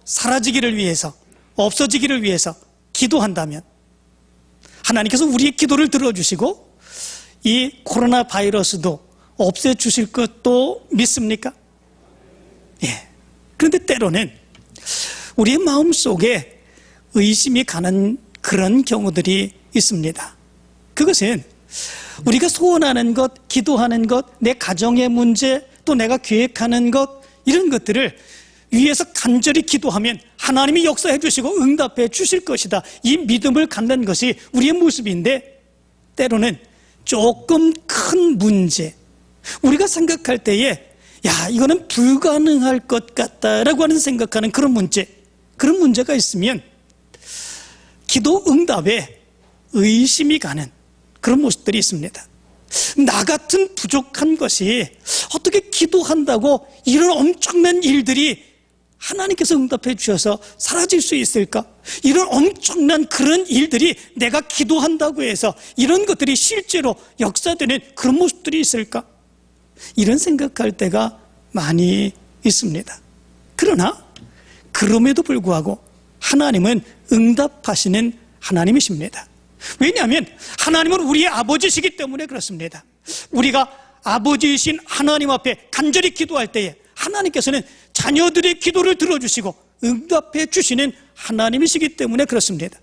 사라지기를 위해서, 없어지기를 위해서 기도한다면 하나님께서 우리의 기도를 들어주시고 이 코로나 바이러스도 없애주실 것도 믿습니까? 예. 그런데 때로는 우리의 마음속에 의심이 가는 그런 경우들이 있습니다. 그것은 우리가 소원하는 것, 기도하는 것, 내 가정의 문제, 또 내가 계획하는 것, 이런 것들을 위해서 간절히 기도하면 하나님이 역사해 주시고 응답해 주실 것이다, 이 믿음을 갖는 것이 우리의 모습인데, 때로는 조금 큰 문제, 우리가 생각할 때에 야, 이거는 불가능할 것 같다라고 하는 생각하는 그런 문제가 있으면 기도 응답에 의심이 가는 그런 모습들이 있습니다. 나 같은 부족한 것이 어떻게 기도한다고 이런 엄청난 일들이 하나님께서 응답해 주셔서 사라질 수 있을까? 이런 엄청난 그런 일들이 내가 기도한다고 해서 이런 것들이 실제로 역사되는 그런 모습들이 있을까? 이런 생각할 때가 많이 있습니다. 그러나 그럼에도 불구하고 하나님은 응답하시는 하나님이십니다. 왜냐하면 하나님은 우리의 아버지시기 때문에 그렇습니다. 우리가 아버지이신 하나님 앞에 간절히 기도할 때에 하나님께서는 자녀들의 기도를 들어주시고 응답해 주시는 하나님이시기 때문에 그렇습니다.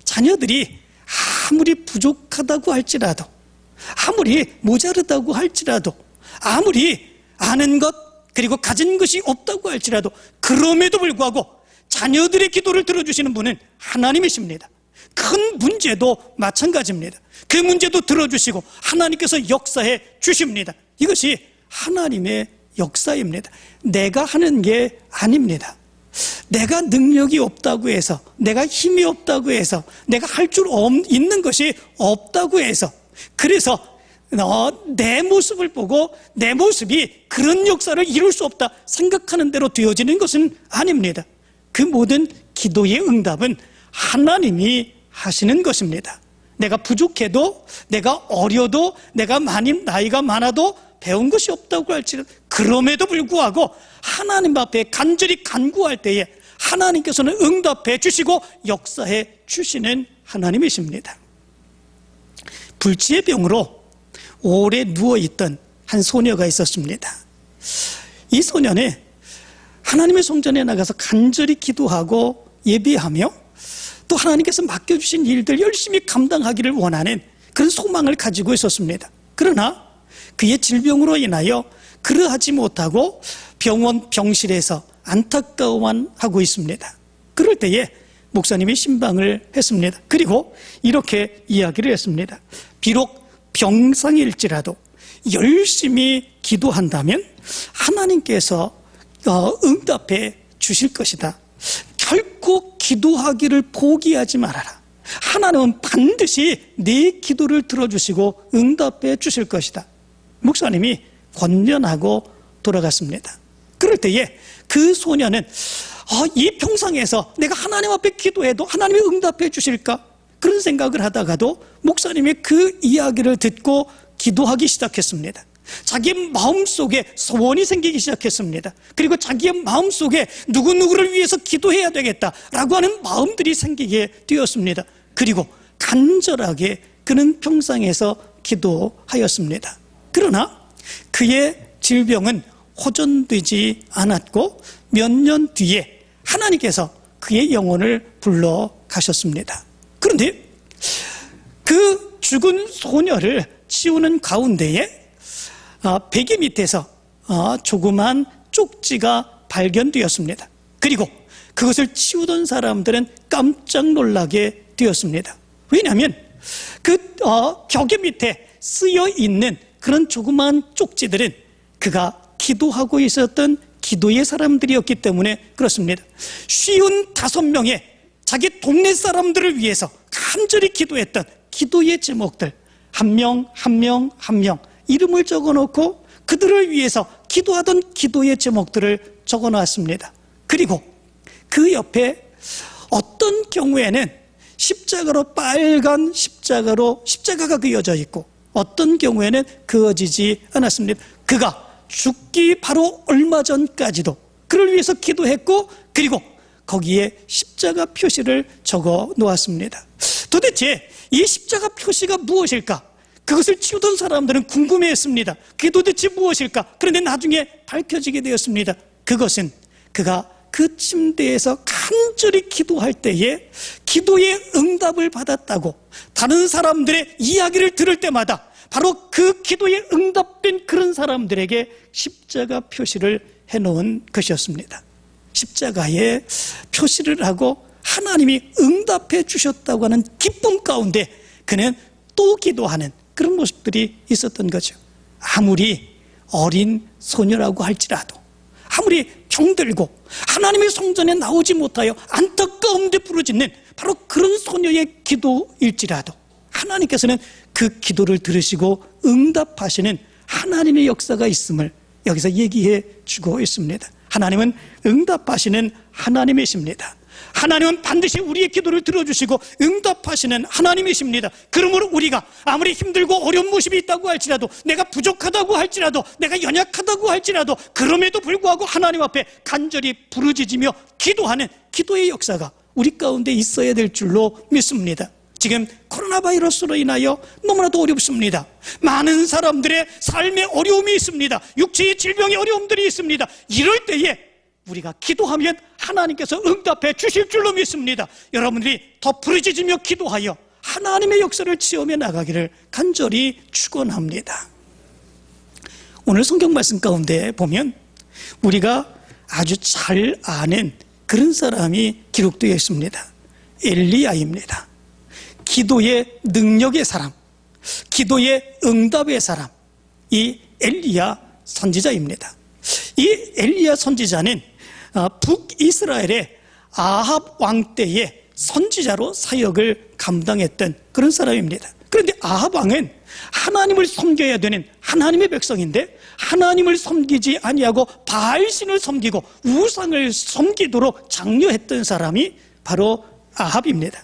자녀들이 아무리 부족하다고 할지라도, 아무리 모자르다고 할지라도, 아무리 아는 것 그리고 가진 것이 없다고 할지라도, 그럼에도 불구하고 자녀들의 기도를 들어주시는 분은 하나님이십니다. 큰 문제도 마찬가지입니다. 그 문제도 들어주시고 하나님께서 역사해 주십니다. 이것이 하나님의 역사입니다. 내가 하는 게 아닙니다. 내가 능력이 없다고 해서, 내가 힘이 없다고 해서, 내가 할 줄 있는 것이 없다고 해서, 그래서 내 모습을 보고 내 모습이 그런 역사를 이룰 수 없다 생각하는 대로 되어지는 것은 아닙니다. 그 모든 기도의 응답은 하나님이 하시는 것입니다. 내가 부족해도, 내가 어려도, 내가 나이가 많아도, 배운 것이 없다고 할지라도, 그럼에도 불구하고 하나님 앞에 간절히 간구할 때에 하나님께서는 응답해 주시고 역사해 주시는 하나님이십니다. 불치의 병으로 오래 누워있던 한 소녀가 있었습니다. 이 소녀는 하나님의 성전에 나가서 간절히 기도하고 예배하며 또 하나님께서 맡겨주신 일들 열심히 감당하기를 원하는 그런 소망을 가지고 있었습니다. 그러나 그의 질병으로 인하여 그러하지 못하고 병실에서 안타까워만 하고 있습니다. 그럴 때에 목사님이 신방을 했습니다. 그리고 이렇게 이야기를 했습니다. 비록 병상일지라도 열심히 기도한다면 하나님께서 응답해 주실 것이다. 결코 기도하기를 포기하지 말아라. 하나님은 반드시 네 기도를 들어주시고 응답해 주실 것이다. 목사님이 권면하고 돌아갔습니다. 그럴 때에 그 소녀는 이 평상에서 내가 하나님 앞에 기도해도 하나님이 응답해 주실까? 그런 생각을 하다가도 목사님의 그 이야기를 듣고 기도하기 시작했습니다. 자기의 마음속에 소원이 생기기 시작했습니다. 그리고 자기의 마음속에 누구누구를 위해서 기도해야 되겠다라고 하는 마음들이 생기게 되었습니다. 그리고 간절하게 그는 평상에서 기도하였습니다. 그러나 그의 질병은 호전되지 않았고 몇 년 뒤에 하나님께서 그의 영혼을 불러 가셨습니다. 그런데 그 죽은 소녀를 치우는 가운데에 베개 밑에서 조그만 쪽지가 발견되었습니다. 그리고 그것을 치우던 사람들은 깜짝 놀라게 되었습니다. 왜냐하면 그 벽에 밑에 쓰여 있는 그런 조그만 쪽지들은 그가 기도하고 있었던 기도의 사람들이었기 때문에 그렇습니다. 55명의 자기 동네 사람들을 위해서 간절히 기도했던 기도의 제목들, 한 명 이름을 적어놓고 그들을 위해서 기도하던 기도의 제목들을 적어놨습니다. 그리고 그 옆에 어떤 경우에는 십자가로, 빨간 십자가가 그어져 있고 어떤 경우에는 그어지지 않았습니다. 그가 죽기 바로 얼마 전까지도 그를 위해서 기도했고, 그리고 거기에 십자가 표시를 적어 놓았습니다. 도대체 이 십자가 표시가 무엇일까? 그것을 치우던 사람들은 궁금해했습니다. 그게 도대체 무엇일까? 그런데 나중에 밝혀지게 되었습니다. 그것은 그가 그 침대에서 간절히 기도할 때에 기도의 응답을 받았다고 다른 사람들의 이야기를 들을 때마다 바로 그 기도에 응답된 그런 사람들에게 십자가 표시를 해놓은 것이었습니다. 십자가에 표시를 하고 하나님이 응답해 주셨다고 하는 기쁨 가운데 그는 또 기도하는 그런 모습들이 있었던 거죠. 아무리 어린 소녀라고 할지라도, 아무리 병들고 하나님의 성전에 나오지 못하여 안타까움에 부르짖는 바로 그런 소녀의 기도일지라도 하나님께서는 그 기도를 들으시고 응답하시는 하나님의 역사가 있음을 여기서 얘기해 주고 있습니다. 하나님은 응답하시는 하나님이십니다. 하나님은 반드시 우리의 기도를 들어주시고 응답하시는 하나님이십니다. 그러므로 우리가 아무리 힘들고 어려운 모습이 있다고 할지라도, 내가 부족하다고 할지라도, 내가 연약하다고 할지라도, 그럼에도 불구하고 하나님 앞에 간절히 부르짖으며 기도하는 기도의 역사가 우리 가운데 있어야 될 줄로 믿습니다. 지금 코로나 바이러스로 인하여 너무나도 어렵습니다. 많은 사람들의 삶에 어려움이 있습니다. 육체의 질병의 어려움들이 있습니다. 이럴 때에 우리가 기도하면 하나님께서 응답해 주실 줄로 믿습니다. 여러분들이 더 부르짖으며 기도하여 하나님의 역사를 체험해 나가기를 간절히 축원합니다. 오늘 성경 말씀 가운데 보면 우리가 아주 잘 아는 그런 사람이 기록되어 있습니다. 엘리야입니다. 기도의 능력의 사람, 기도의 응답의 사람, 이 엘리야 선지자입니다. 이 엘리야 선지자는 북이스라엘의 아합 왕 때의 선지자로 사역을 감당했던 그런 사람입니다. 그런데 아합 왕은 하나님을 섬겨야 되는 하나님의 백성인데 하나님을 섬기지 아니하고 바알신을 섬기고 우상을 섬기도록 장려했던 사람이 바로 아합입니다.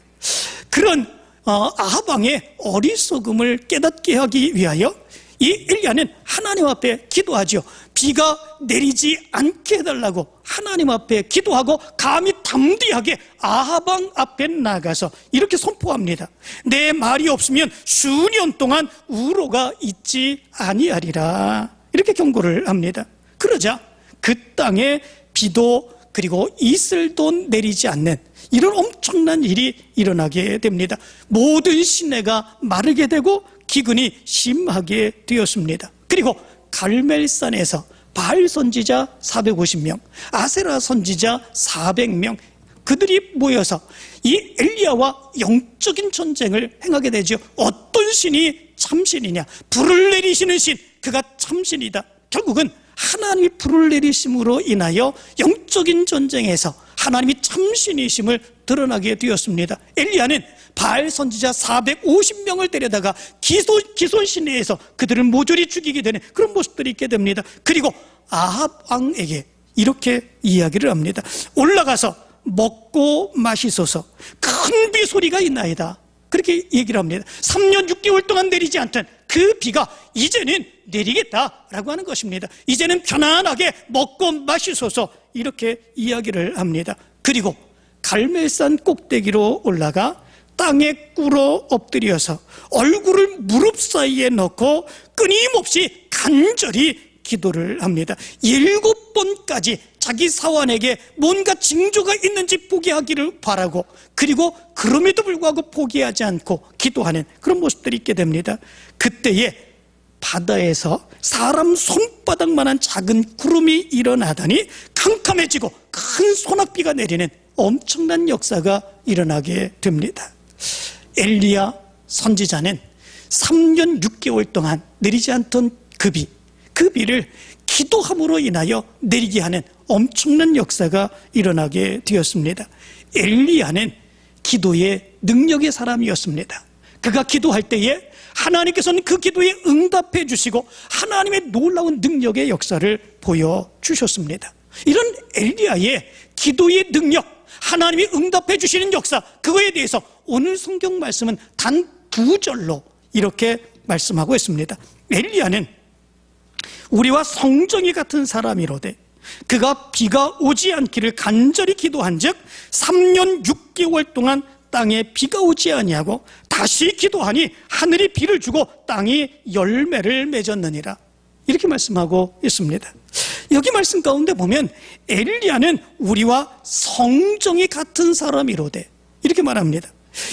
그런 아합 왕의 어리석음을 깨닫게 하기 위하여 이 엘리야는 하나님 앞에 기도하죠. 비가 내리지 않게 해달라고 하나님 앞에 기도하고 감히 담대하게 아합 왕 앞에 나가서 이렇게 선포합니다. 내 말이 없으면 수년 동안 우로가 있지 아니하리라, 이렇게 경고를 합니다. 그러자 그 땅에 비도 그리고 이슬도 내리지 않는 이런 엄청난 일이 일어나게 됩니다. 모든 시내가 마르게 되고 기근이 심하게 되었습니다. 그리고 갈멜산에서 바알 선지자 450명, 아세라 선지자 400명, 그들이 모여서 이 엘리야와 영적인 전쟁을 행하게 되죠. 어떤 신이 참신이냐? 불을 내리시는 신, 그가 참신이다. 결국은 하나님이 불을 내리심으로 인하여 영적인 전쟁에서 하나님이 참신이심을 드러나게 되었습니다. 엘리야는 바알 선지자 450명을 데려다가 기손 시내에서 그들을 모조리 죽이게 되는 그런 모습들이 있게 됩니다. 그리고 아합 왕에게 이렇게 이야기를 합니다. 올라가서 먹고 마시소서, 큰 비 소리가 있나이다, 그렇게 얘기를 합니다. 3년 6개월 동안 내리지 않던 그 비가 이제는 내리겠다라고 하는 것입니다. 이제는 편안하게 먹고 마시소서, 이렇게 이야기를 합니다. 그리고 갈멜산 꼭대기로 올라가 땅에 꿇어 엎드려서 얼굴을 무릎 사이에 넣고 끊임없이 간절히 기도를 합니다. 7번까지 자기 사환에게 뭔가 징조가 있는지 보게 하기를 바라고, 그리고 그럼에도 불구하고 포기하지 않고 기도하는 그런 모습들이 있게 됩니다. 그때에 바다에서 사람 손바닥만한 작은 구름이 일어나더니 캄캄해지고 큰 소낙비가 내리는 엄청난 역사가 일어나게 됩니다. 엘리야 선지자는 3년 6개월 동안 내리지 않던 그 비를 기도함으로 인하여 내리게 하는 엄청난 역사가 일어나게 되었습니다. 엘리야는 기도의 능력의 사람이었습니다. 그가 기도할 때에 하나님께서는 그 기도에 응답해 주시고 하나님의 놀라운 능력의 역사를 보여주셨습니다. 이런 엘리야의 기도의 능력, 하나님이 응답해 주시는 역사, 그거에 대해서 오늘 성경 말씀은 단 2절로 이렇게 말씀하고 있습니다. 엘리야는 우리와 성정이 같은 사람이로되 그가 비가 오지 않기를 간절히 기도한 즉 3년 6개월 동안 땅에 비가 오지 아니하고 다시 기도하니 하늘이 비를 주고 땅이 열매를 맺었느니라. 이렇게 말씀하고 있습니다. 여기 말씀 가운데 보면 엘리야는 우리와 성정이 같은 사람이로되 이렇게 말합니다.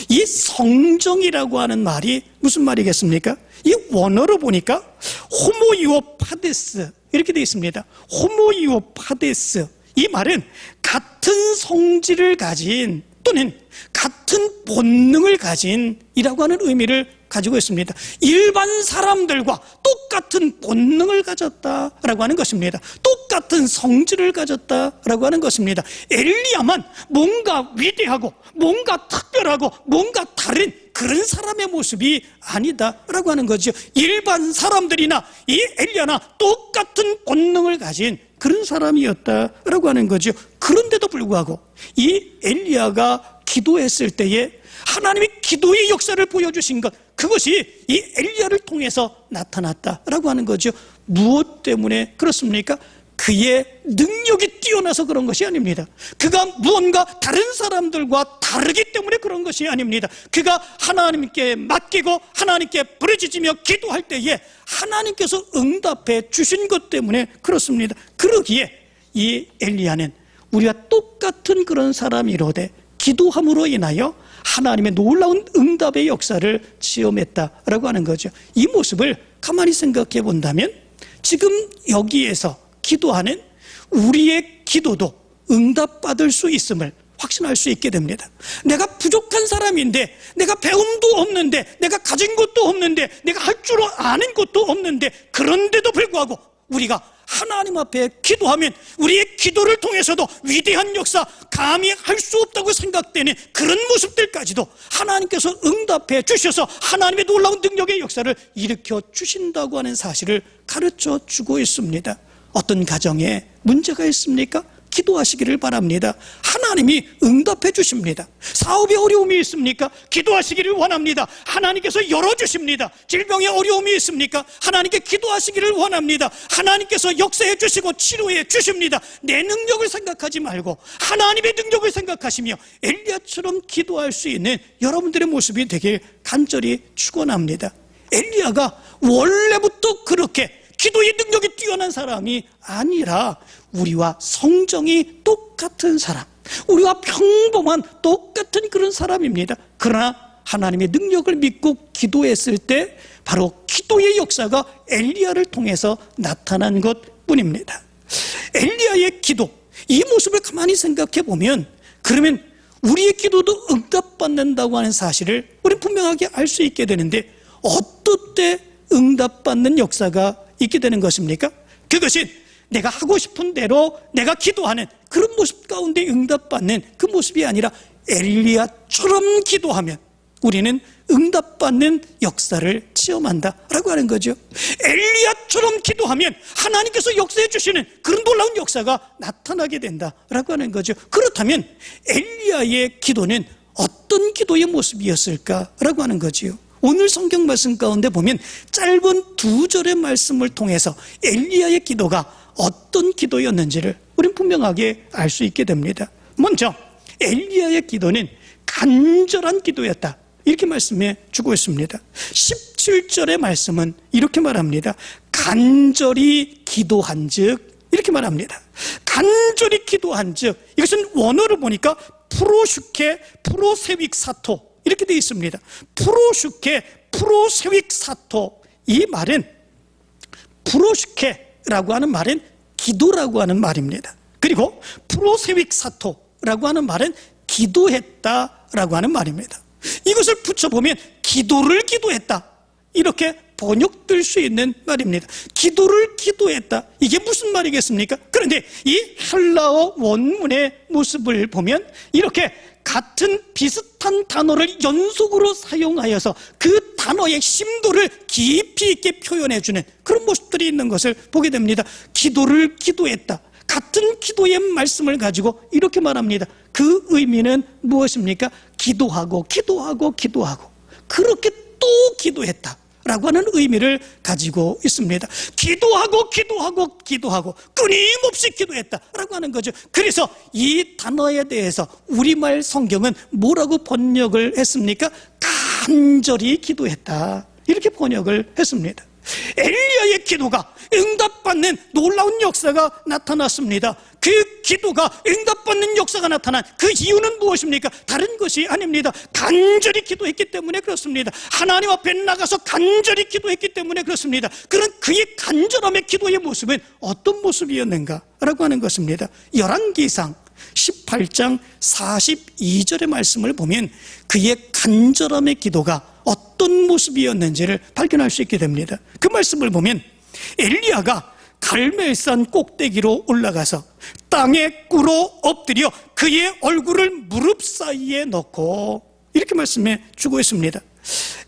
이 성정이라고 하는 말이 무슨 말이겠습니까? 이 원어로 보니까 호모이오 파데스 이렇게 되어 있습니다. 호모이오 파데스, 이 말은 같은 성질을 가진 또는 같은 본능을 가진 이라고 하는 의미를 가지고 있습니다. 일반 사람들과 똑같은 본능을 가졌다라고 하는 것입니다. 똑같은 성질을 가졌다라고 하는 것입니다. 엘리야만 뭔가 위대하고 뭔가 특별하고 뭔가 다른 그런 사람의 모습이 아니다라고 하는 거죠. 일반 사람들이나 이 엘리야나 똑같은 본능을 가진 그런 사람이었다라고 하는 거죠. 그런데도 불구하고 이 엘리야가 기도했을 때에 하나님이 기도의 역사를 보여주신 것, 그것이 이 엘리야를 통해서 나타났다라고 하는 거죠. 무엇 때문에 그렇습니까? 그의 능력이 뛰어나서 그런 것이 아닙니다. 그가 무언가 다른 사람들과 다르기 때문에 그런 것이 아닙니다. 그가 하나님께 맡기고 하나님께 부르짖으며 기도할 때에 하나님께서 응답해 주신 것 때문에 그렇습니다. 그러기에 이 엘리야는 우리와 똑같은 그런 사람이로되 기도함으로 인하여 하나님의 놀라운 응답의 역사를 체험했다라고 하는 거죠. 이 모습을 가만히 생각해 본다면 지금 여기에서 기도하는 우리의 기도도 응답받을 수 있음을 확신할 수 있게 됩니다. 내가 부족한 사람인데, 내가 배움도 없는데, 내가 가진 것도 없는데, 내가 할 줄 아는 것도 없는데, 그런데도 불구하고 우리가 하나님 앞에 기도하면 우리의 기도를 통해서도 위대한 역사, 감히 할 수 없다고 생각되는 그런 모습들까지도 하나님께서 응답해 주셔서 하나님의 놀라운 능력의 역사를 일으켜 주신다고 하는 사실을 가르쳐 주고 있습니다. 어떤 가정에 문제가 있습니까? 기도하시기를 바랍니다. 하나님이 응답해 주십니다. 사업에 어려움이 있습니까? 기도하시기를 원합니다. 하나님께서 열어주십니다. 질병에 어려움이 있습니까? 하나님께 기도하시기를 원합니다. 하나님께서 역사해 주시고 치료해 주십니다. 내 능력을 생각하지 말고 하나님의 능력을 생각하시며 엘리야처럼 기도할 수 있는 여러분들의 모습이 되길 간절히 축원합니다. 엘리야가 원래부터 그렇게 기도의 능력이 뛰어난 사람이 아니라 우리와 성정이 똑같은 사람, 우리와 평범한 똑같은 그런 사람입니다. 그러나 하나님의 능력을 믿고 기도했을 때 바로 기도의 역사가 엘리야를 통해서 나타난 것뿐입니다. 엘리야의 기도, 이 모습을 가만히 생각해 보면 그러면 우리의 기도도 응답받는다고 하는 사실을 우리 분명하게 알 수 있게 되는데 어떨 때 응답받는 역사가 있게 되는 것입니까? 그것은 내가 하고 싶은 대로 내가 기도하는 그런 모습 가운데 응답받는 그 모습이 아니라 엘리야처럼 기도하면 우리는 응답받는 역사를 체험한다라고 하는 거죠. 엘리야처럼 기도하면 하나님께서 역사해 주시는 그런 놀라운 역사가 나타나게 된다라고 하는 거죠. 그렇다면 엘리야의 기도는 어떤 기도의 모습이었을까라고 하는 거지요. 오늘 성경 말씀 가운데 보면 짧은 2절의 말씀을 통해서 엘리야의 기도가 어떤 기도였는지를 우리는 분명하게 알 수 있게 됩니다. 먼저 엘리야의 기도는 간절한 기도였다, 이렇게 말씀해 주고 있습니다. 17절의 말씀은 이렇게 말합니다. 간절히 기도한즉, 이렇게 말합니다. 간절히 기도한즉, 이것은 원어를 보니까 프로슈케 프로세윅 사토 이렇게 되어 있습니다. 프로슈케 프로세윅 사토, 이 말은 프로슈케라고 하는 말은 기도라고 하는 말입니다. 그리고 프로세윅 사토라고 하는 말은 기도했다라고 하는 말입니다. 이것을 붙여보면 기도를 기도했다, 이렇게 번역될 수 있는 말입니다. 기도를 기도했다, 이게 무슨 말이겠습니까? 그런데 이 헬라어 원문의 모습을 보면 이렇게 같은 비슷한 단어를 연속으로 사용하여서 그 단어의 심도를 깊이 있게 표현해주는 그런 모습들이 있는 것을 보게 됩니다. 기도를 기도했다, 같은 기도의 말씀을 가지고 이렇게 말합니다. 그 의미는 무엇입니까? 기도하고 기도하고 기도하고 그렇게 또 기도했다 라고 하는 의미를 가지고 있습니다. 기도하고 끊임없이 기도했다라고 하는 거죠. 그래서 이 단어에 대해서 우리말 성경은 뭐라고 번역을 했습니까? 간절히 기도했다, 이렇게 번역을 했습니다. 엘리야의 기도가 응답받는 놀라운 역사가 나타났습니다. 그 기도가 응답받는 역사가 나타난 그 이유는 무엇입니까? 다른 것이 아닙니다. 간절히 기도했기 때문에 그렇습니다. 하나님 앞에 나가서 간절히 기도했기 때문에 그렇습니다. 그런 그의 간절함의 기도의 모습은 어떤 모습이었는가라고 하는 것입니다. 열왕기상 18장 42절의 말씀을 보면 그의 간절함의 기도가 어떤 모습이었는지를 발견할 수 있게 됩니다. 그 말씀을 보면 엘리야가 갈멜산 꼭대기로 올라가서 땅에 꿇어 엎드려 그의 얼굴을 무릎 사이에 넣고, 이렇게 말씀해 주고 있습니다.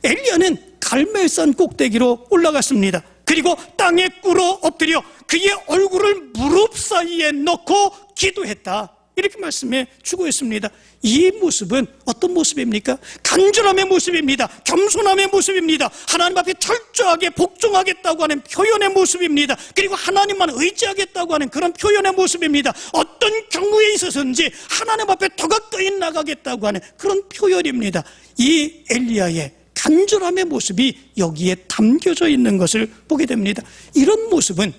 엘리야는 갈멜산 꼭대기로 올라갔습니다. 그리고 땅에 꿇어 엎드려 그의 얼굴을 무릎 사이에 넣고 기도했다, 이렇게 말씀해 주고 있습니다. 이 모습은 어떤 모습입니까? 간절함의 모습입니다. 겸손함의 모습입니다. 하나님 앞에 철저하게 복종하겠다고 하는 표현의 모습입니다. 그리고 하나님만 의지하겠다고 하는 그런 표현의 모습입니다. 어떤 경우에 있어서든지 하나님 앞에 더 가까이 나가겠다고 하는 그런 표현입니다. 이 엘리야의 간절함의 모습이 여기에 담겨져 있는 것을 보게 됩니다. 이런 모습은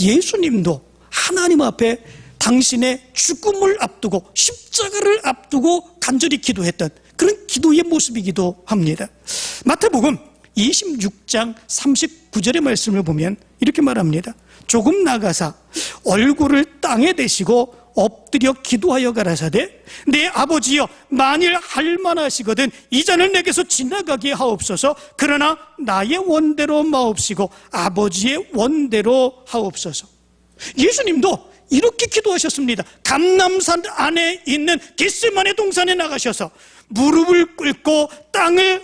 예수님도 하나님 앞에 당신의 죽음을 앞두고 십자가를 앞두고 간절히 기도했던 그런 기도의 모습이기도 합니다. 마태복음 26장 39절의 말씀을 보면 이렇게 말합니다. 조금 나가사 얼굴을 땅에 대시고 엎드려 기도하여 가라사대 내 아버지여 만일 할만하시거든 이 잔을 내게서 지나가게 하옵소서. 그러나 나의 원대로 마옵시고 아버지의 원대로 하옵소서. 예수님도 이렇게 기도하셨습니다. 감람산 안에 있는 겟세마네 동산에 나가셔서 무릎을 꿇고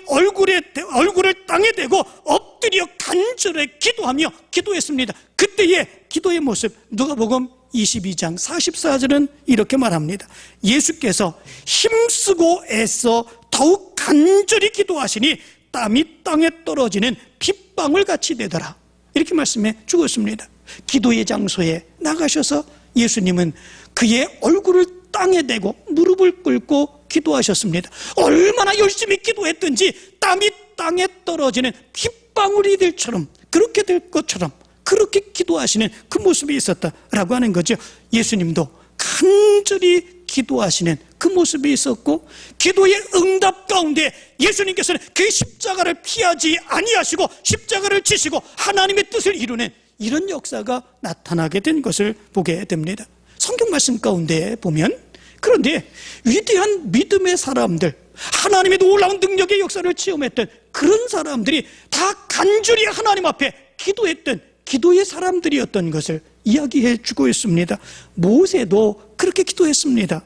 얼굴을 땅에 대고 엎드려 간절히 기도하며 기도했습니다. 그때의 기도의 모습, 누가복음 22장 44절은 이렇게 말합니다. 예수께서 힘쓰고 애써 더욱 간절히 기도하시니 땀이 땅에 떨어지는 핏방울 같이 되더라, 이렇게 말씀해 주고 있습니다. 기도의 장소에 나가셔서 예수님은 그의 얼굴을 땅에 대고 무릎을 꿇고 기도하셨습니다. 얼마나 열심히 기도했든지 땀이 땅에 떨어지는 핏방울이들처럼 그렇게 될 것처럼 그렇게 기도하시는 그 모습이 있었다라고 하는 거죠. 예수님도 간절히 기도하시는 그 모습이 있었고, 기도의 응답 가운데 예수님께서는 그 십자가를 피하지 아니하시고 십자가를 지시고 하나님의 뜻을 이루는 이런 역사가 나타나게 된 것을 보게 됩니다. 성경 말씀 가운데 보면, 그런데 위대한 믿음의 사람들, 하나님의 놀라운 능력의 역사를 체험했던 그런 사람들이 다 간절히 하나님 앞에 기도했던 기도의 사람들이었던 것을 이야기해 주고 있습니다. 모세도 그렇게 기도했습니다.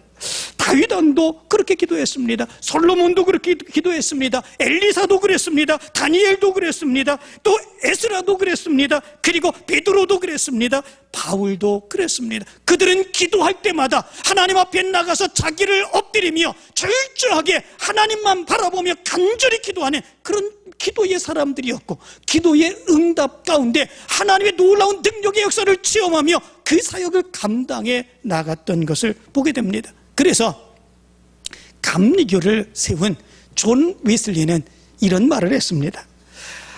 다윗 왕도 그렇게 기도했습니다. 솔로몬도 그렇게 기도했습니다. 엘리사도 그랬습니다. 다니엘도 그랬습니다. 또 에스라도 그랬습니다. 그리고 베드로도 그랬습니다. 바울도 그랬습니다. 그들은 기도할 때마다 하나님 앞에 나가서 자기를 엎드리며 철저하게 하나님만 바라보며 간절히 기도하는 그런 기도의 사람들이었고, 기도의 응답 가운데 하나님의 놀라운 능력의 역사를 체험하며 그 사역을 감당해 나갔던 것을 보게 됩니다. 그래서 감리교를 세운 존 웨슬리는 이런 말을 했습니다.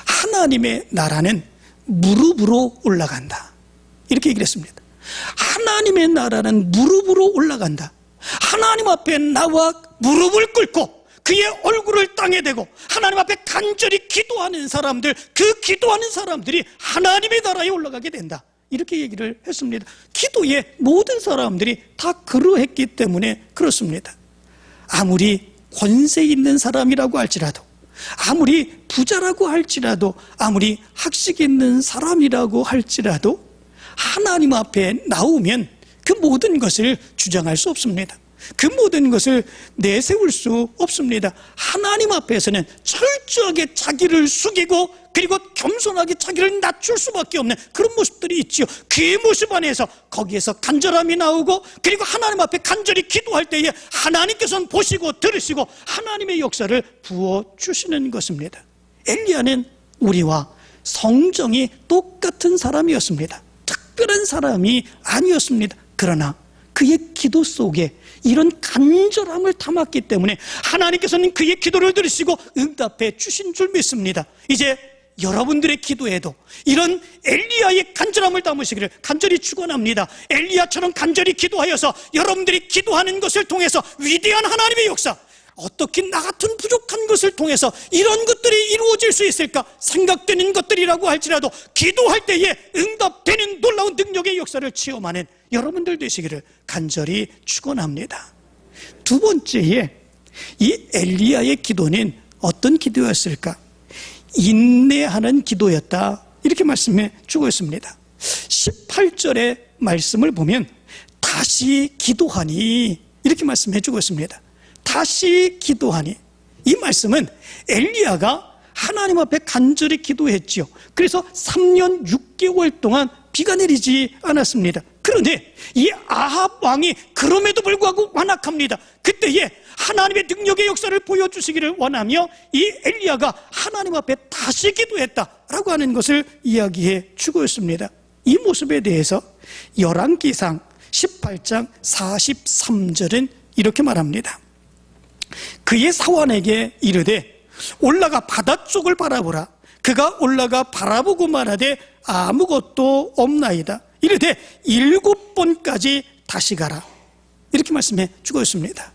하나님의 나라는 무릎으로 올라간다, 이렇게 얘기를 했습니다. 하나님의 나라는 무릎으로 올라간다. 하나님 앞에 나와 무릎을 꿇고 그의 얼굴을 땅에 대고 하나님 앞에 간절히 기도하는 사람들, 그 기도하는 사람들이 하나님의 나라에 올라가게 된다, 이렇게 얘기를 했습니다. 기도에 모든 사람들이 다 그러했기 때문에 그렇습니다. 아무리 권세 있는 사람이라고 할지라도, 아무리 부자라고 할지라도, 아무리 학식 있는 사람이라고 할지라도 하나님 앞에 나오면 그 모든 것을 주장할 수 없습니다. 그 모든 것을 내세울 수 없습니다. 하나님 앞에서는 철저하게 자기를 숙이고 그리고 겸손하게 자기를 낮출 수밖에 없는 그런 모습들이 있지요. 그 모습 안에서 거기에서 간절함이 나오고, 그리고 하나님 앞에 간절히 기도할 때에 하나님께서는 보시고 들으시고 하나님의 역사를 부어주시는 것입니다. 엘리야는 우리와 성정이 똑같은 사람이었습니다. 특별한 사람이 아니었습니다. 그러나 그의 기도 속에 이런 간절함을 담았기 때문에 하나님께서는 그의 기도를 들으시고 응답해 주신 줄 믿습니다. 이제 여러분들의 기도에도 이런 엘리야의 간절함을 담으시기를 간절히 축원합니다. 엘리야처럼 간절히 기도하여서 여러분들이 기도하는 것을 통해서 위대한 하나님의 역사, 어떻게 나 같은 부족한 것을 통해서 이런 것들이 이루어질 수 있을까 생각되는 것들이라고 할지라도 기도할 때에 응답되는 놀라운 능력의 역사를 체험하는 여러분들 되시기를 간절히 축원합니다. 두 번째에 이 엘리야의 기도는 어떤 기도였을까? 인내하는 기도였다, 이렇게 말씀해 주고 있습니다. 18절의 말씀을 보면 다시 기도하니, 이렇게 말씀해 주고 있습니다. 다시 기도하니, 이 말씀은 엘리야가 하나님 앞에 간절히 기도했지요. 그래서 3년 6개월 동안 비가 내리지 않았습니다. 그런데 이 아합 왕이 그럼에도 불구하고 완악합니다. 그때에 하나님의 능력의 역사를 보여주시기를 원하며 이 엘리야가 하나님 앞에 다시 기도했다라고 하는 것을 이야기해 주고 있습니다. 이 모습에 대해서 열왕기상 18장 43절은 이렇게 말합니다. 그의 사환에게 이르되 올라가 바다 쪽을 바라보라. 그가 올라가 바라보고 말하되 아무것도 없나이다. 이르되 7번까지 다시 가라. 이렇게 말씀해 주고 있습니다.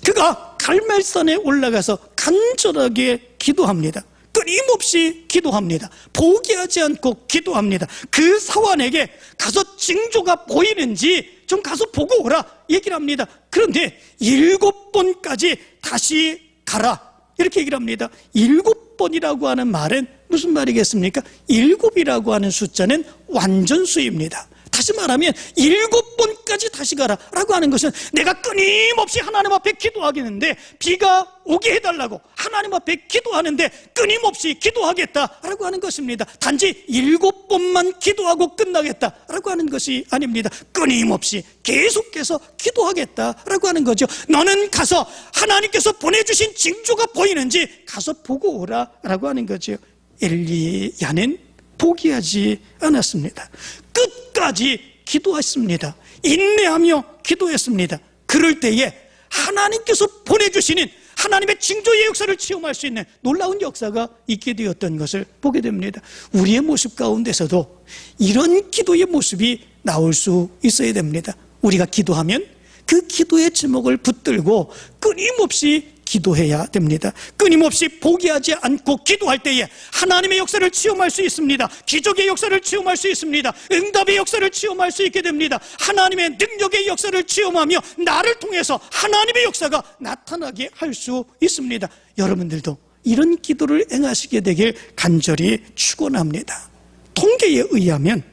그가 갈멜산에 올라가서 간절하게 기도합니다. 끊임없이 기도합니다. 포기하지 않고 기도합니다. 그 사환에게 가서 징조가 보이는지 좀 가서 보고 오라 얘기를 합니다. 그런데 7번까지 다시 가라 이렇게 얘기를 합니다. 7번이라고 하는 말은 무슨 말이겠습니까? 7이라고 하는 숫자는 완전수입니다. 다시 말하면 7번까지 다시 가라 라고 하는 것은 내가 끊임없이 하나님 앞에 기도하겠는데 비가 오게 해달라고 하나님 앞에 기도하는데 끊임없이 기도하겠다라고 하는 것입니다. 단지 7번만 기도하고 끝나겠다라고 하는 것이 아닙니다. 끊임없이 계속해서 기도하겠다라고 하는 거죠. 너는 가서 하나님께서 보내주신 징조가 보이는지 가서 보고 오라 라고 하는 거죠. 엘리야는 포기하지 않았습니다. 끝까지 기도했습니다. 인내하며 기도했습니다. 그럴 때에 하나님께서 보내주시는 하나님의 징조의 역사를 체험할 수 있는 놀라운 역사가 있게 되었던 것을 보게 됩니다. 우리의 모습 가운데서도 이런 기도의 모습이 나올 수 있어야 됩니다. 우리가 기도하면 그 기도의 제목을 붙들고 끊임없이 기도해야 됩니다. 끊임없이 포기하지 않고 기도할 때에 하나님의 역사를 체험할 수 있습니다. 기적의 역사를 체험할 수 있습니다. 응답의 역사를 체험할 수 있게 됩니다. 하나님의 능력의 역사를 체험하며 나를 통해서 하나님의 역사가 나타나게 할 수 있습니다. 여러분들도 이런 기도를 행하시게 되길 간절히 축원합니다. 통계에 의하면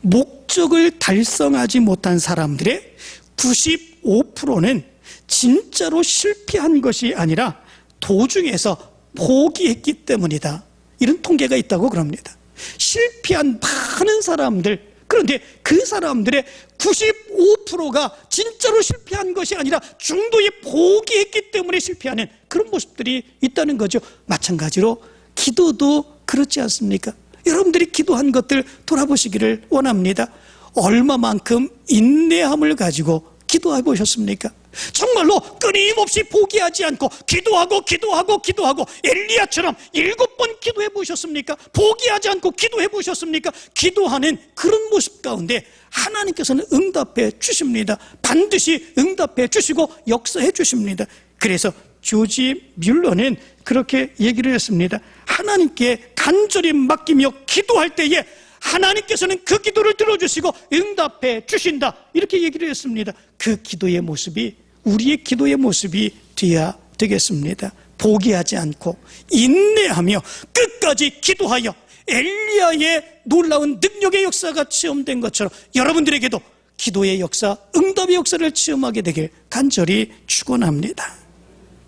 목적을 달성하지 못한 사람들의 95%는 진짜로 실패한 것이 아니라 도중에서 포기했기 때문이다, 이런 통계가 있다고 그럽니다. 실패한 많은 사람들, 그런데 그 사람들의 95%가 진짜로 실패한 것이 아니라 중도에 포기했기 때문에 실패하는 그런 모습들이 있다는 거죠. 마찬가지로 기도도 그렇지 않습니까? 여러분들이 기도한 것들 돌아보시기를 원합니다. 얼마만큼 인내함을 가지고 기도해 보셨습니까? 정말로 끊임없이 포기하지 않고 기도하고 엘리야처럼 7번 기도해 보셨습니까? 포기하지 않고 기도해 보셨습니까? 기도하는 그런 모습 가운데 하나님께서는 응답해 주십니다. 반드시 응답해 주시고 역사해 주십니다. 그래서 조지 뮬러는 그렇게 얘기를 했습니다. 하나님께 간절히 맡기며 기도할 때에 하나님께서는 그 기도를 들어주시고 응답해 주신다, 이렇게 얘기를 했습니다. 그 기도의 모습이 우리의 기도의 모습이 되어야 되겠습니다. 포기하지 않고 인내하며 끝까지 기도하여 엘리야의 놀라운 능력의 역사가 체험된 것처럼 여러분들에게도 기도의 역사, 응답의 역사를 체험하게 되길 간절히 축원합니다.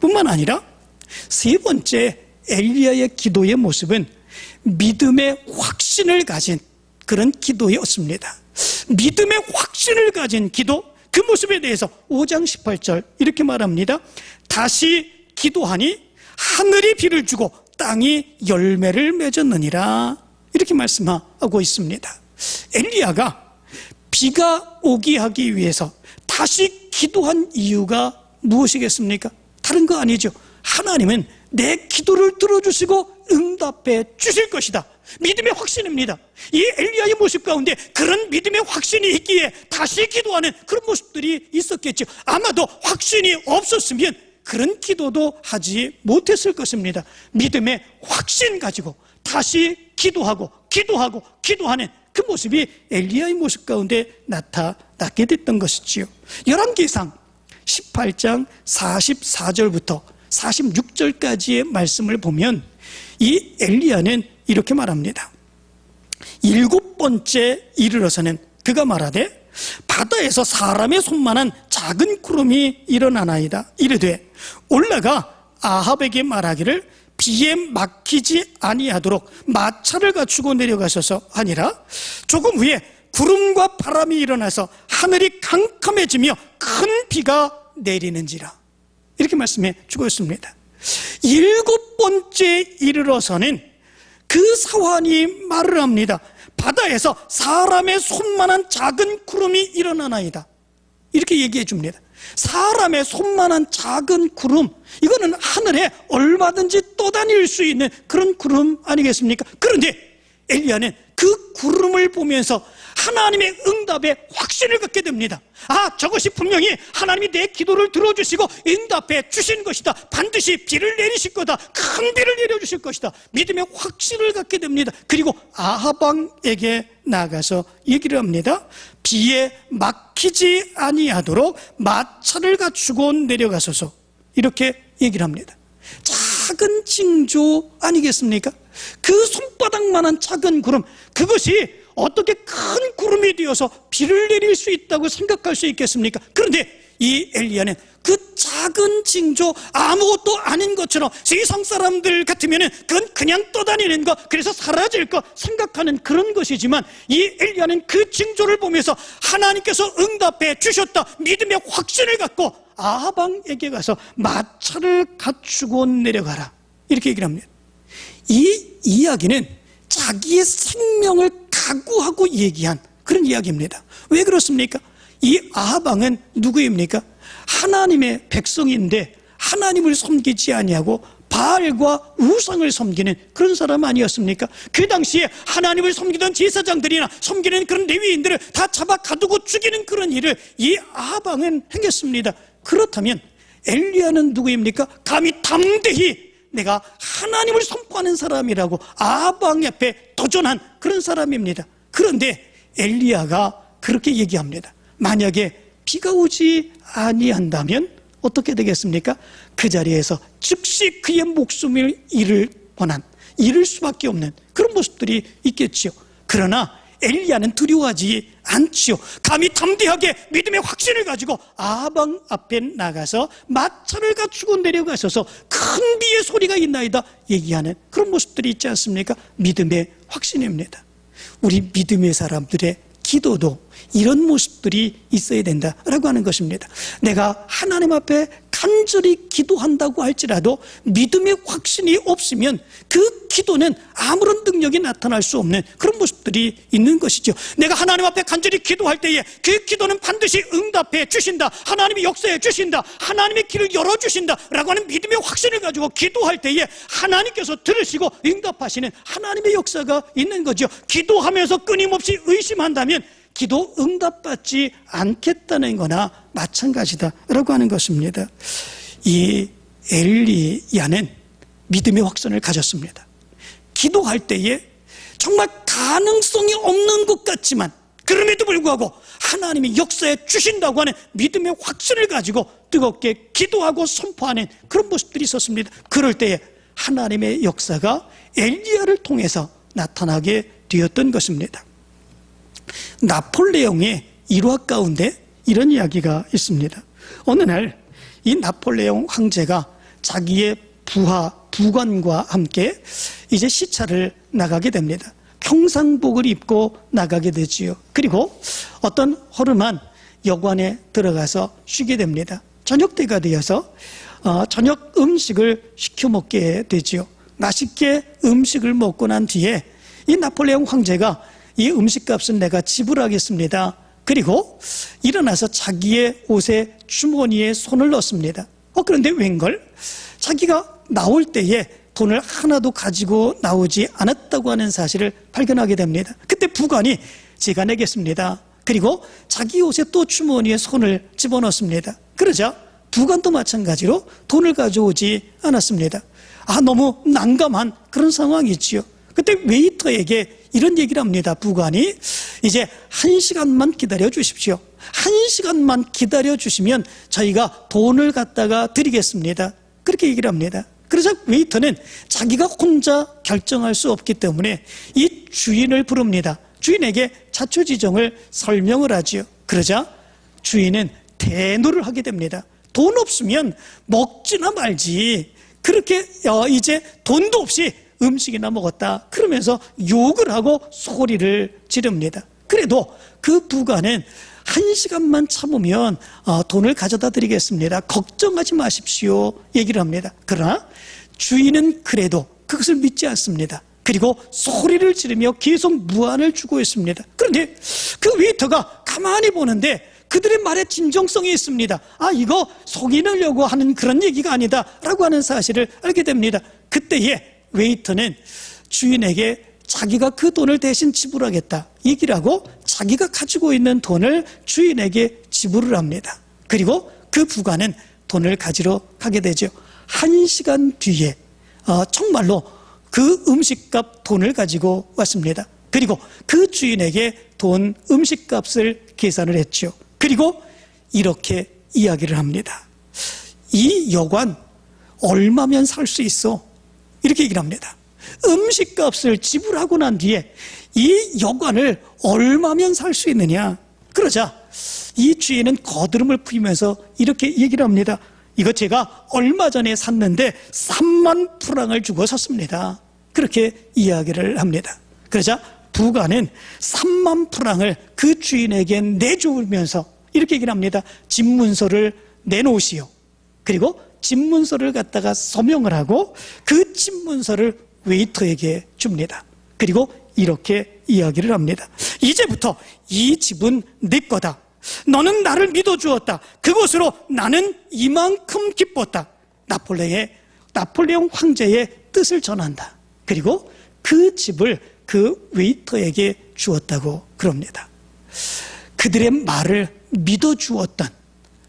뿐만 아니라 세 번째 엘리야의 기도의 모습은 믿음의 확신을 가진 그런 기도였습니다. 믿음의 확신을 가진 기도, 그 모습에 대해서 5장 18절 이렇게 말합니다. 다시 기도하니 하늘이 비를 주고 땅이 열매를 맺었느니라. 이렇게 말씀하고 있습니다. 엘리야가 비가 오게 하기 위해서 다시 기도한 이유가 무엇이겠습니까? 다른 거 아니죠. 하나님은 내 기도를 들어주시고 응답해 주실 것이다. 믿음의 확신입니다. 이 엘리야의 모습 가운데 그런 믿음의 확신이 있기에 다시 기도하는 그런 모습들이 있었겠죠. 아마도 확신이 없었으면 그런 기도도 하지 못했을 것입니다. 믿음의 확신 가지고 다시 기도하는 그 모습이 엘리야의 모습 가운데 나타나게 됐던 것이지요. 열왕기상 18장 44절부터 46절까지의 말씀을 보면 이 엘리야는 이렇게 말합니다. 7번째 이르러서는 그가 말하되 바다에서 사람의 손만한 작은 구름이 일어나나이다. 이르되 올라가 아합에게 말하기를 비에 막히지 아니하도록 마차를 갖추고 내려가셔서 하니라. 조금 후에 구름과 바람이 일어나서 하늘이 캄캄해지며 큰 비가 내리는지라. 이렇게 말씀해 주고 있습니다. 7번째 이르러서는 그 사환이 말을 합니다. 바다에서 사람의 손만한 작은 구름이 일어나나이다. 이렇게 얘기해 줍니다. 사람의 손만한 작은 구름, 이거는 하늘에 얼마든지 떠다닐 수 있는 그런 구름 아니겠습니까? 그런데 엘리야는 그 구름을 보면서 하나님의 응답에 확신을 갖게 됩니다. 아, 저것이 분명히 하나님이 내 기도를 들어주시고 응답해 주신 것이다. 반드시 비를 내리실 거다. 큰 비를 내려주실 것이다. 믿음의 확신을 갖게 됩니다. 그리고 아합 왕에게 나가서 얘기를 합니다. 비에 막히지 아니하도록 마차를 갖추고 내려가소서. 이렇게 얘기를 합니다. 작은 징조 아니겠습니까? 그 손바닥만한 작은 구름, 그것이 어떻게 큰 구름이 되어서 비를 내릴 수 있다고 생각할 수 있겠습니까? 그런데 이 엘리야는 그 작은 징조, 아무것도 아닌 것처럼 세상 사람들 같으면 그건 그냥 떠다니는 것, 그래서 사라질 것 생각하는 그런 것이지만 이 엘리야는 그 징조를 보면서 하나님께서 응답해 주셨다, 믿음의 확신을 갖고 아합 왕에게 가서 마차를 갖추고 내려가라. 이렇게 얘기를 합니다. 이 이야기는 자기의 생명을 각오하고 얘기한 그런 이야기입니다. 왜 그렇습니까? 이 아합 왕은 누구입니까? 하나님의 백성인데 하나님을 섬기지 아니하고 바알과 우상을 섬기는 그런 사람 아니었습니까? 그 당시에 하나님을 섬기던 제사장들이나 섬기는 그런 레위인들을 다 잡아 가두고 죽이는 그런 일을 이 아합 왕은 행했습니다. 그렇다면 엘리야는 누구입니까? 감히 담대히 내가 하나님을 선포하는 사람이라고 아합 왕 앞에 도전한 그런 사람입니다. 그런데 엘리야가 그렇게 얘기합니다. 만약에 비가 오지 아니한다면 어떻게 되겠습니까? 그 자리에서 즉시 그의 목숨을 잃을 수밖에 없는 그런 모습들이 있겠지요. 그러나 엘리야는 두려워하지 않지요. 감히 담대하게 믿음의 확신을 가지고 아합 왕 앞에 나가서 마차를 갖추고 내려가셔서 큰 비의 소리가 있나이다 얘기하는 그런 모습들이 있지 않습니까? 믿음의 확신입니다. 우리 믿음의 사람들의 기도도 이런 모습들이 있어야 된다라고 하는 것입니다. 내가 하나님 앞에 간절히 기도한다고 할지라도 믿음의 확신이 없으면 그 기도는 아무런 능력이 나타날 수 없는 그런 모습들이 있는 것이죠. 내가 하나님 앞에 간절히 기도할 때에 그 기도는 반드시 응답해 주신다, 하나님이 역사해 주신다, 하나님의 길을 열어주신다 라고 하는 믿음의 확신을 가지고 기도할 때에 하나님께서 들으시고 응답하시는 하나님의 역사가 있는 거죠. 기도하면서 끊임없이 의심한다면 기도 응답받지 않겠다는 거나 마찬가지다라고 하는 것입니다. 이 엘리야는 믿음의 확신을 가졌습니다. 기도할 때에 정말 가능성이 없는 것 같지만 그럼에도 불구하고 하나님이 역사해 주신다고 하는 믿음의 확신을 가지고 뜨겁게 기도하고 선포하는 그런 모습들이 있었습니다. 그럴 때에 하나님의 역사가 엘리야를 통해서 나타나게 되었던 것입니다. 나폴레옹의 일화 가운데 이런 이야기가 있습니다. 어느 날 이 나폴레옹 황제가 자기의 부관과 함께 이제 시차를 나가게 됩니다. 평상복을 입고 나가게 되지요. 그리고 어떤 허름한 여관에 들어가서 쉬게 됩니다. 저녁 때가 되어서 저녁 음식을 시켜 먹게 되지요. 맛있게 음식을 먹고 난 뒤에 이 나폴레옹 황제가 이 음식값은 내가 지불하겠습니다. 그리고 일어나서 자기의 옷에 주머니에 손을 넣습니다. 그런데 웬걸? 자기가 나올 때에 돈을 하나도 가지고 나오지 않았다고 하는 사실을 발견하게 됩니다. 그때 부관이 제가 내겠습니다. 그리고 자기 옷에 또 주머니에 손을 집어넣습니다. 그러자 부관도 마찬가지로 돈을 가져오지 않았습니다. 너무 난감한 그런 상황이지요. 그때 웨이터에게 이런 얘기를 합니다. 부관이 이제 1시간만 기다려 주십시오. 1시간만 기다려 주시면 저희가 돈을 갖다가 드리겠습니다. 그렇게 얘기를 합니다. 그래서 웨이터는 자기가 혼자 결정할 수 없기 때문에 이 주인을 부릅니다. 주인에게 자초지종을 설명을 하지요. 그러자 주인은 대노를 하게 됩니다. 돈 없으면 먹지나 말지. 그렇게 이제 돈도 없이 음식이나 먹었다. 그러면서 욕을 하고 소리를 지릅니다. 그래도 그 부관은 1시간만 참으면 돈을 가져다 드리겠습니다. 걱정하지 마십시오. 얘기를 합니다. 그러나 주인은 그래도 그것을 믿지 않습니다. 그리고 소리를 지르며 계속 무안을 주고 있습니다. 그런데 그 웨이터가 가만히 보는데 그들의 말에 진정성이 있습니다. 이거 속이려고 하는 그런 얘기가 아니다 라고 하는 사실을 알게 됩니다. 그때에 웨이터는 주인에게 자기가 그 돈을 대신 지불하겠다 얘기를 하고 자기가 가지고 있는 돈을 주인에게 지불을 합니다. 그리고 그 부관은 돈을 가지러 가게 되죠. 1시간 뒤에 정말로 그 음식값 돈을 가지고 왔습니다. 그리고 그 주인에게 돈 음식값을 계산을 했죠. 그리고 이렇게 이야기를 합니다. 이 여관 얼마면 살 수 있어? 이렇게 얘기를 합니다. 음식값을 지불하고 난 뒤에 이 여관을 얼마면 살 수 있느냐? 그러자 이 주인은 거드름을 피우면서 이렇게 얘기를 합니다. 이거 제가 얼마 전에 샀는데 3만 프랑을 주고 샀습니다. 그렇게 이야기를 합니다. 그러자 부관은 3만 프랑을 그 주인에게 내주면서 이렇게 얘기를 합니다. 집문서를 내놓으시오. 그리고 집문서를 갖다가 서명을 하고 그 집문서를 웨이터에게 줍니다. 그리고 이렇게 이야기를 합니다. 이제부터 이 집은 네 거다. 너는 나를 믿어주었다. 그것으로 나는 이만큼 기뻤다. 나폴레옹 황제의 뜻을 전한다. 그리고 그 집을 그 웨이터에게 주었다고 그럽니다. 그들의 말을 믿어주었던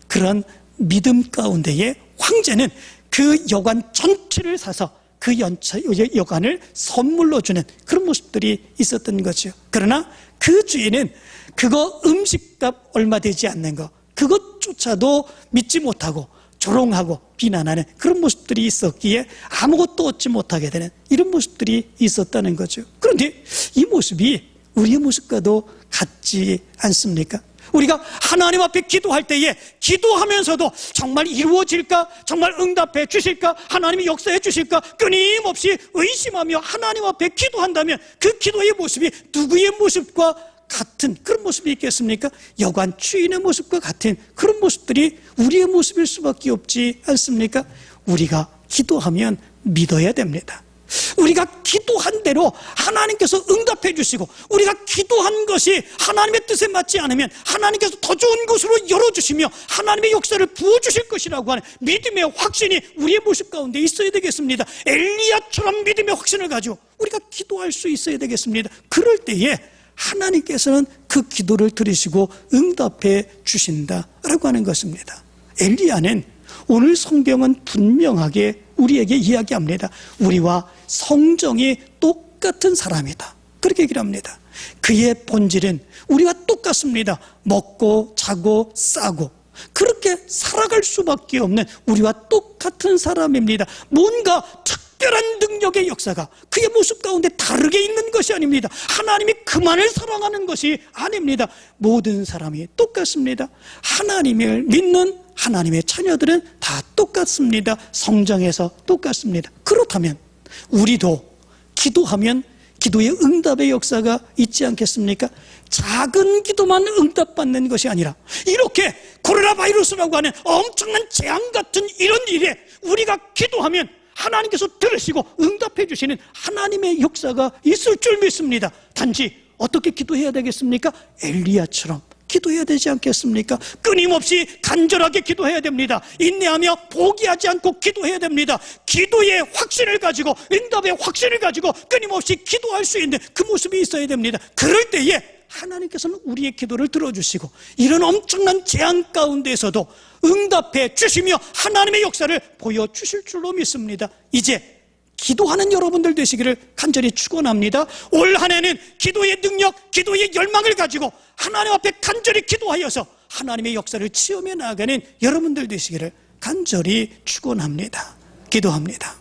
그런 믿음 가운데에 황제는 그 여관 전체를 사서 그 여관을 선물로 주는 그런 모습들이 있었던 거죠. 그러나 그 주인은 그거 음식값 얼마 되지 않는 거 그것조차도 믿지 못하고 조롱하고 비난하는 그런 모습들이 있었기에 아무것도 얻지 못하게 되는 이런 모습들이 있었다는 거죠. 그런데 이 모습이 우리의 모습과도 같지 않습니까? 우리가 하나님 앞에 기도할 때에 기도하면서도 정말 이루어질까? 정말 응답해 주실까? 하나님이 역사해 주실까? 끊임없이 의심하며 하나님 앞에 기도한다면 그 기도의 모습이 누구의 모습과 같은 그런 모습이 있겠습니까? 여관 주인의 모습과 같은 그런 모습들이 우리의 모습일 수밖에 없지 않습니까? 우리가 기도하면 믿어야 됩니다. 우리가 기도한 대로 하나님께서 응답해 주시고 우리가 기도한 것이 하나님의 뜻에 맞지 않으면 하나님께서 더 좋은 곳으로 열어주시며 하나님의 역사를 부어주실 것이라고 하는 믿음의 확신이 우리의 모습 가운데 있어야 되겠습니다. 엘리야처럼 믿음의 확신을 가지고 우리가 기도할 수 있어야 되겠습니다. 그럴 때에 하나님께서는 그 기도를 들으시고 응답해 주신다라고 하는 것입니다. 엘리야는 오늘 성경은 분명하게 우리에게 이야기합니다. 우리와 성정이 똑같은 사람이다. 그렇게 얘기를 합니다. 그의 본질은 우리와 똑같습니다. 먹고 자고 싸고 그렇게 살아갈 수밖에 없는 우리와 똑같은 사람입니다. 뭔가 특별한 능력의 역사가 그의 모습 가운데 다르게 있는 것이 아닙니다. 하나님이 그만을 사랑하는 것이 아닙니다. 모든 사람이 똑같습니다. 하나님을 믿는 하나님의 자녀들은 다 똑같습니다. 성정에서 똑같습니다. 그렇다면 우리도 기도하면 기도의 응답의 역사가 있지 않겠습니까? 작은 기도만 응답받는 것이 아니라 이렇게 코로나 바이러스라고 하는 엄청난 재앙 같은 이런 일에 우리가 기도하면 하나님께서 들으시고 응답해 주시는 하나님의 역사가 있을 줄 믿습니다. 단지 어떻게 기도해야 되겠습니까? 엘리야처럼 기도해야 되지 않겠습니까? 끊임없이 간절하게 기도해야 됩니다. 인내하며 포기하지 않고 기도해야 됩니다. 기도의 확신을 가지고, 응답의 확신을 가지고 끊임없이 기도할 수 있는 그 모습이 있어야 됩니다. 그럴 때에 하나님께서는 우리의 기도를 들어주시고 이런 엄청난 재앙 가운데서도 응답해 주시며 하나님의 역사를 보여주실 줄로 믿습니다. 이제 기도하는 여러분들 되시기를 간절히 축원합니다. 올 한 해는 기도의 능력, 기도의 열망을 가지고 하나님 앞에 간절히 기도하여서 하나님의 역사를 체험해 나가는 여러분들 되시기를 간절히 축원합니다. 기도합니다.